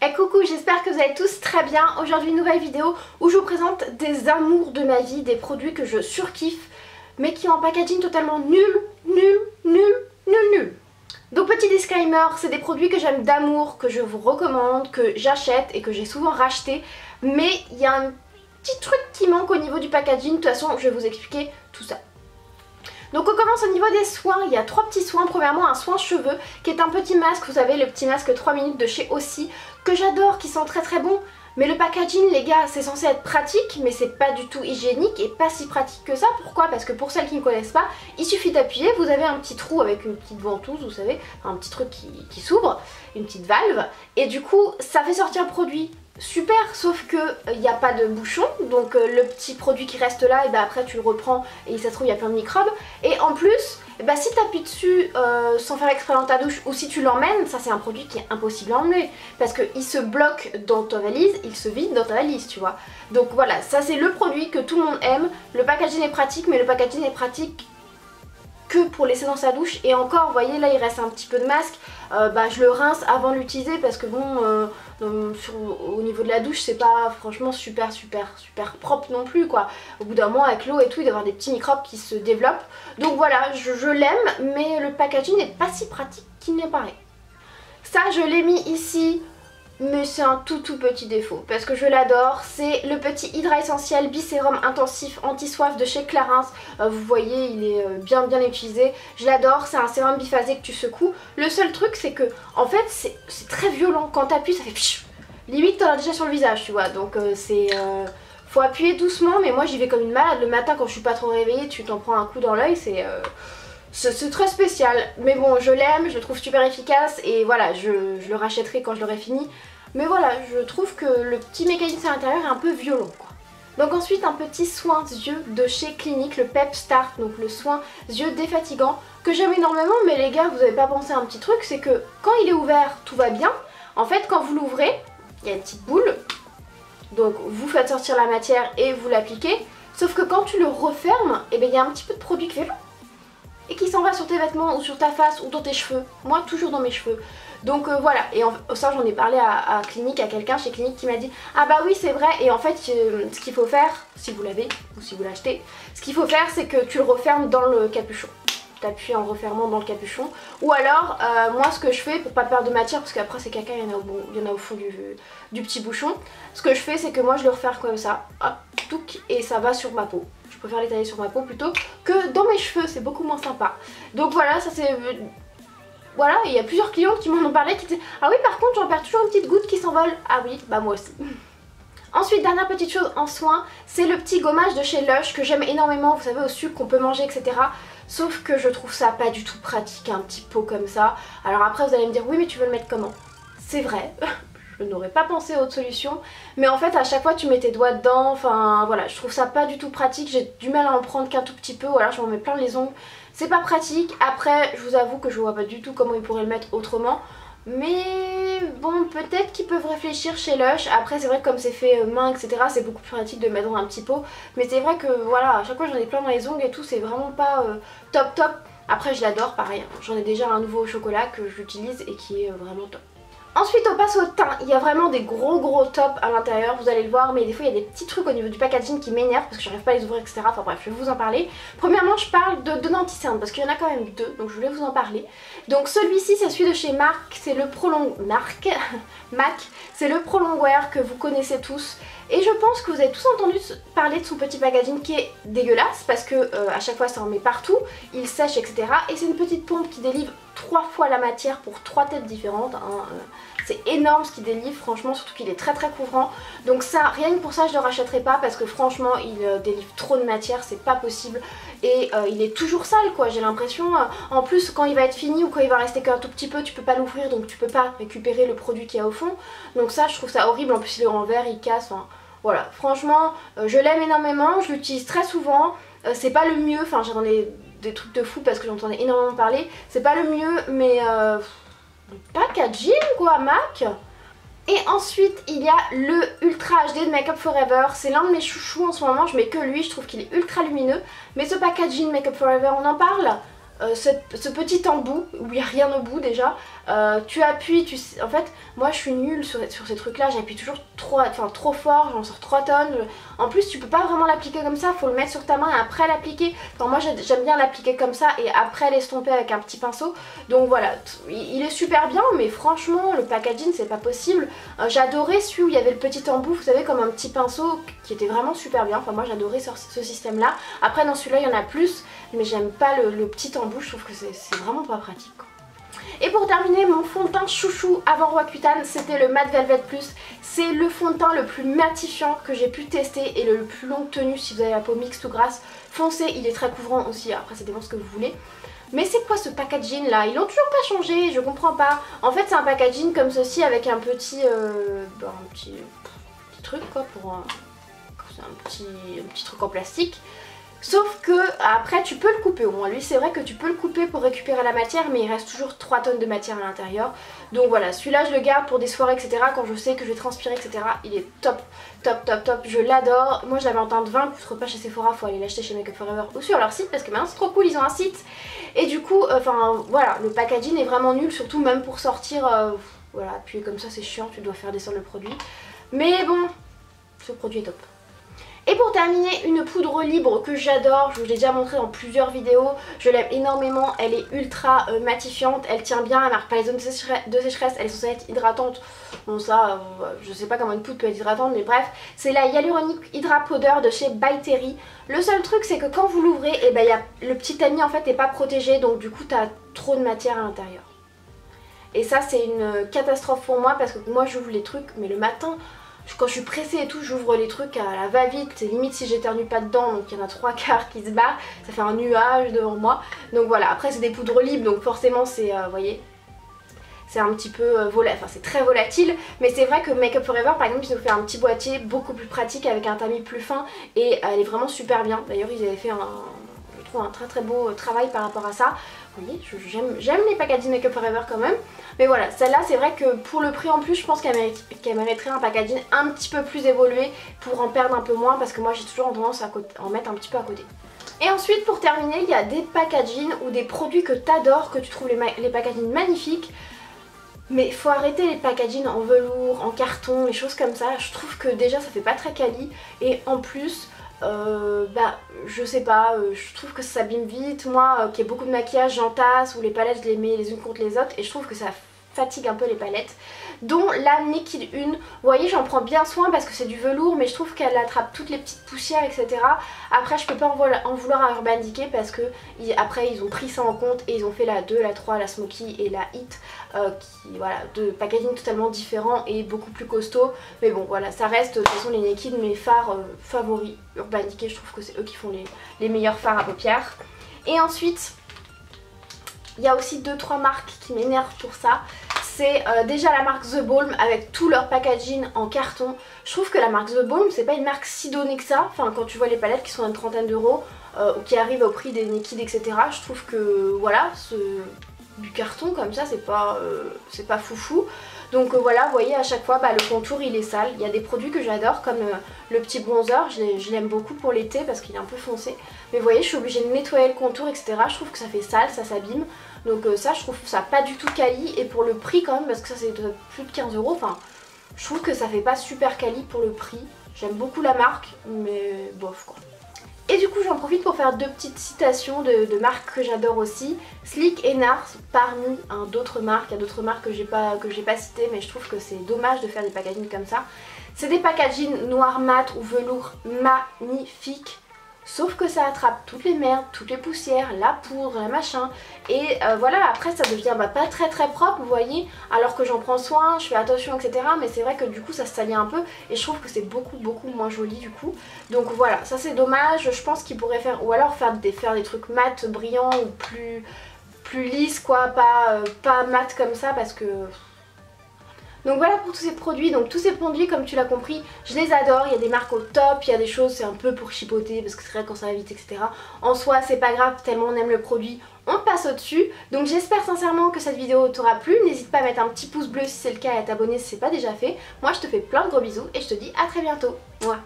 Et coucou, j'espère que vous allez tous très bien. Aujourd'hui, nouvelle vidéo où je vous présente des amours de ma vie, des produits que je surkiffe, mais qui ont un packaging totalement nul. Donc petit disclaimer, c'est des produits que j'aime d'amour, que je vous recommande, que j'achète et que j'ai souvent racheté, mais il y a un petit truc qui manque au niveau du packaging. De toute façon, je vais vous expliquer tout ça. Donc on commence au niveau des soins, il y a 3 petits soins. Premièrement, un soin cheveux qui est un petit masque, vous savez, le petit masque 3 minutes de chez Aussie, que j'adore, qui sent très bon. Mais le packaging, les gars, c'est censé être pratique, mais c'est pas du tout hygiénique et pas si pratique que ça. Pourquoi? Parce que pour celles qui ne connaissent pas, il suffit d'appuyer, vous avez un petit trou avec une petite ventouse, vous savez, un petit truc qui s'ouvre, une petite valve, et du coup, ça fait sortir le produit. Super, sauf que il n'y a pas de bouchon, donc le petit produit qui reste là, et ben après tu le reprends et ça se trouve il y a plein de microbes. Et en plus, si tu appuies dessus sans faire exprès dans ta douche, ou si tu l'emmènes, ça c'est un produit qui est impossible à emmener, parce qu'il se bloque dans ta valise, il se vide dans ta valise, tu vois. Donc voilà, ça c'est le produit que tout le monde aime. Le packaging est pratique, mais le packaging est pratique que pour laisser dans sa douche. Et encore, vous voyez là il reste un petit peu de masque, je le rince avant de l'utiliser, parce que bon, au niveau de la douche c'est pas franchement super propre non plus quoi. Au bout d'un moment avec l'eau et tout, il doit y avoir des petits microbes qui se développent. Donc voilà, je l'aime, mais le packaging n'est pas si pratique qu'il n'est paraît. Ça je l'ai mis ici, mais c'est un tout petit défaut parce que je l'adore. C'est le petit Hydra Essentiel Bisérum Intensif Anti-Soif de chez Clarins. Vous voyez, il est bien utilisé. Je l'adore, c'est un sérum biphasé que tu secoues. Le seul truc c'est que en fait c'est très violent. Quand t'appuies ça fait pshh. Limite t'en as déjà sur le visage, tu vois. Donc faut appuyer doucement, mais moi j'y vais comme une malade. Le matin quand je suis pas trop réveillée, tu t'en prends un coup dans l'œil, c'est très spécial. Mais bon, je l'aime, je le trouve super efficace et voilà, je le rachèterai quand je l'aurai fini. Mais voilà, je trouve que le petit mécanisme à l'intérieur est un peu violent quoi. Donc ensuite un petit soin yeux de chez Clinique, le Pep Start, donc le soin yeux défatigant, que j'aime énormément. Mais les gars, vous avez pas pensé à un petit truc, c'est que quand il est ouvert, tout va bien. En fait, quand vous l'ouvrez, il y a une petite boule, donc vous faites sortir la matière et vous l'appliquez. Sauf que quand tu le refermes, il y a un petit peu de produit qui fait et qui s'en va sur tes vêtements ou sur ta face ou dans tes cheveux. Moi toujours dans mes cheveux. Donc voilà, et ça j'en ai parlé à Clinique, à quelqu'un chez Clinique qui m'a dit ah bah oui c'est vrai. Et en fait ce qu'il faut faire, si vous l'avez ou si vous l'achetez, ce qu'il faut faire c'est que tu le refermes dans le capuchon. T'appuies en refermant dans le capuchon. Ou alors moi ce que je fais pour pas perdre de matière, parce qu'après c'est caca, il y en a au fond du petit bouchon. Ce que je fais c'est que moi je le referme comme ça, hop, touc, et ça va sur ma peau. Je préfère l'étaler sur ma peau plutôt que dans mes cheveux, c'est beaucoup moins sympa. Donc voilà, ça c'est... Voilà, il y a plusieurs clients qui m'en ont parlé qui disaient ah oui par contre j'en perds toujours une petite goutte qui s'envole. Ah oui, bah moi aussi. Ensuite, dernière petite chose en soin, c'est le petit gommage de chez Lush que j'aime énormément, vous savez, au sucre qu'on peut manger, etc. Sauf que je trouve ça pas du tout pratique, un petit pot comme ça. Alors après vous allez me dire oui mais tu veux le mettre comment? C'est vrai, je n'aurais pas pensé à autre solution. Mais en fait à chaque fois tu mets tes doigts dedans, enfin voilà, je trouve ça pas du tout pratique. J'ai du mal à en prendre qu'un tout petit peu, ou alors je m'en mets plein les ongles. C'est pas pratique. Après je vous avoue que je vois pas du tout comment ils pourraient le mettre autrement. Mais bon, peut-être qu'ils peuvent réfléchir chez Lush. Après c'est vrai que comme c'est fait main etc, c'est beaucoup plus pratique de mettre dans un petit pot. Mais c'est vrai que voilà, à chaque fois j'en ai plein dans les ongles et tout, c'est vraiment pas top. Après je l'adore pareil, j'en ai déjà un nouveau au chocolat que j'utilise et qui est vraiment top. Ensuite on passe au teint, il y a vraiment des gros tops à l'intérieur, vous allez le voir, mais des fois il y a des petits trucs au niveau du packaging qui m'énervent parce que j'arrive pas à les ouvrir etc. Enfin bref, je vais vous en parler. Premièrement je parle de denticerne parce qu'il y en a quand même deux, donc je voulais vous en parler. Donc celui-ci c'est celui de chez MAC, c'est le c'est le Prolongwear que vous connaissez tous. Et je pense que vous avez tous entendu parler de son petit packaging qui est dégueulasse parce que à chaque fois ça en met partout, il sèche etc. Et c'est une petite pompe qui délivre 3 fois la matière pour 3 têtes différentes. C'est énorme ce qu'il délivre franchement, surtout qu'il est très couvrant. Donc ça, rien que pour ça je le rachèterai pas parce que franchement il délivre trop de matière, c'est pas possible. Et il est toujours sale quoi, j'ai l'impression. En plus quand il va être fini ou quand il va rester qu'un tout petit peu, tu peux pas l'ouvrir donc tu peux pas récupérer le produit qu'il y a au fond. Donc ça je trouve ça horrible, en plus il est en verre, il casse, enfin... Voilà, franchement, je l'aime énormément, je l'utilise très souvent, c'est pas le mieux, enfin j'en ai des trucs de fou parce que j'entendais énormément parler, c'est pas le mieux, mais le packaging quoi, MAC. Et ensuite il y a le Ultra HD de Make Up For Ever, c'est l'un de mes chouchous en ce moment, je mets que lui, je trouve qu'il est ultra lumineux, mais ce packaging Make Up For Ever, on en parle ce petit embout, où il n'y a rien au bout déjà, Tu appuies, en fait moi je suis nulle sur ces trucs là, j'appuie toujours trop fort, j'en sors 3 tonnes. En plus tu peux pas vraiment l'appliquer comme ça, faut le mettre sur ta main et après l'appliquer. Enfin moi j'aime bien l'appliquer comme ça et après l'estomper avec un petit pinceau. Donc voilà, il est super bien, mais franchement le packaging c'est pas possible. J'adorais celui où il y avait le petit embout, vous savez, comme un petit pinceau qui était vraiment super bien. Enfin moi j'adorais ce système là. Après dans celui-là il y en a plus, mais j'aime pas le petit embout, je trouve que c'est vraiment pas pratique quoi. Et pour terminer, mon fond de teint chouchou avant Roaccutane, c'était le Matte Velvet Plus. C'est le fond de teint le plus matifiant que j'ai pu tester et le plus longue tenue si vous avez la peau mixte ou grasse. Foncez, il est très couvrant aussi, après ça dépend ce que vous voulez. Mais c'est quoi ce packaging là? Ils l'ont toujours pas changé, je comprends pas. En fait c'est un packaging comme ceci avec un petit, petit truc quoi, c'est un petit truc en plastique. Sauf que après tu peux le couper, au moins lui c'est vrai que tu peux le couper pour récupérer la matière, mais il reste toujours 3 tonnes de matière à l'intérieur. Donc voilà, celui-là je le garde pour des soirées etc, quand je sais que je vais transpirer etc, il est top, top, top, top, je l'adore. Moi je l'avais en teinte 20, vous ne trouverez pas chez Sephora, faut aller l'acheter chez Make Up For Ever ou sur leur site parce que maintenant c'est trop cool, ils ont un site. Et du coup, enfin voilà, le packaging est vraiment nul, surtout même pour sortir, voilà, appuyer comme ça c'est chiant, tu dois faire descendre le produit. Mais bon, ce produit est top. Et pour terminer, une poudre libre que j'adore, je vous l'ai déjà montré dans plusieurs vidéos, je l'aime énormément, elle est ultra matifiante, elle tient bien, elle marque pas les zones de sécheresse, elle est censée être hydratante. Bon ça, je sais pas comment une poudre peut être hydratante, mais bref, c'est la Hyaluronic Hydra Powder de chez By Terry. Le seul truc c'est que quand vous l'ouvrez, eh ben, le petit tamis en fait n'est pas protégé, donc du coup t'as trop de matière à l'intérieur. Et ça c'est une catastrophe pour moi parce que moi j'ouvre les trucs, mais le matin... Quand je suis pressée et tout, j'ouvre les trucs à la va-vite, limite si j'éternue pas dedans, donc il y en a 3/4 qui se barrent, ça fait un nuage devant moi. Donc voilà, après c'est des poudres libres, donc forcément c'est, vous voyez, c'est un petit peu enfin c'est très volatile, mais c'est vrai que Make Up For Ever par exemple ils ont fait un petit boîtier beaucoup plus pratique avec un tamis plus fin et elle est vraiment super bien. D'ailleurs ils avaient fait je trouve un très très beau travail par rapport à ça. Vous voyez, j'aime les packaging Make Up For Ever quand même. Mais voilà, celle-là c'est vrai que pour le prix en plus je pense qu'elle mériterait un packaging un petit peu plus évolué pour en perdre un peu moins parce que moi j'ai toujours tendance à en mettre un petit peu à côté. Et ensuite pour terminer, il y a des packaging ou des produits que t'adores, que tu trouves les packaging magnifiques. Mais faut arrêter les packaging en velours, en carton, les choses comme ça. Je trouve que déjà ça fait pas très quali et en plus... je sais pas, je trouve que ça s'abîme vite. Moi qui ai beaucoup de maquillage, j'entasse, ou les palettes je les mets les unes contre les autres et je trouve que ça fatigue un peu les palettes. Dont la Naked 1, vous voyez j'en prends bien soin parce que c'est du velours, mais je trouve qu'elle attrape toutes les petites poussières etc. Après je peux pas en vouloir à Urban Decay parce que après ils ont pris ça en compte et ils ont fait la 2, la 3, la Smoky et la Hit qui voilà, de packaging totalement différent et beaucoup plus costaud. Mais bon voilà, ça reste de toute façon les Naked mes fards favoris. Urban Decay je trouve que c'est eux qui font les meilleurs fards à paupières. Et ensuite il y a aussi 2-3 marques qui m'énervent pour ça. C'est déjà la marque The Balm avec tout leur packaging en carton. Je trouve que la marque The Balm c'est pas une marque si donnée que ça. Enfin quand tu vois les palettes qui sont à une trentaine d'euros ou qui arrivent au prix des Naked etc. Je trouve que voilà, du carton comme ça c'est pas foufou. Donc voilà, vous voyez à chaque fois le contour il est sale. Il y a des produits que j'adore comme le petit bronzer, je l'aime beaucoup pour l'été parce qu'il est un peu foncé. Mais vous voyez je suis obligée de nettoyer le contour etc. Je trouve que ça fait sale, ça s'abîme. Donc ça je trouve ça pas du tout quali et pour le prix quand même parce que ça c'est plus de 15 euros. Enfin je trouve que ça fait pas super quali pour le prix. J'aime beaucoup la marque mais bof quoi. Et du coup j'en profite pour faire 2 petites citations de marques que j'adore aussi. Sleek et Nars parmi d'autres marques, il y a d'autres marques que j'ai pas citées mais je trouve que c'est dommage de faire des packaging comme ça. C'est des packaging noir mat ou velours magnifiques. Sauf que ça attrape toutes les merdes, toutes les poussières, la poudre, la machin. Et voilà, après ça devient pas très très propre, vous voyez. Alors que j'en prends soin, je fais attention, etc. Mais c'est vrai que du coup ça se salit un peu. Et je trouve que c'est beaucoup moins joli du coup. Donc voilà, ça c'est dommage. Je pense qu'ils pourraient faire, ou alors faire des trucs mat, brillants ou plus lisses quoi. Pas mat comme ça parce que... Donc voilà pour tous ces produits, donc tous ces produits comme tu l'as compris, je les adore, il y a des marques au top, il y a des choses c'est un peu pour chipoter parce que c'est vrai quand ça va vite etc. En soi c'est pas grave, tellement on aime le produit, on passe au dessus. Donc j'espère sincèrement que cette vidéo t'aura plu, n'hésite pas à mettre un petit pouce bleu si c'est le cas et à t'abonner si c'est pas déjà fait. Moi je te fais plein de gros bisous et je te dis à très bientôt. Mouah.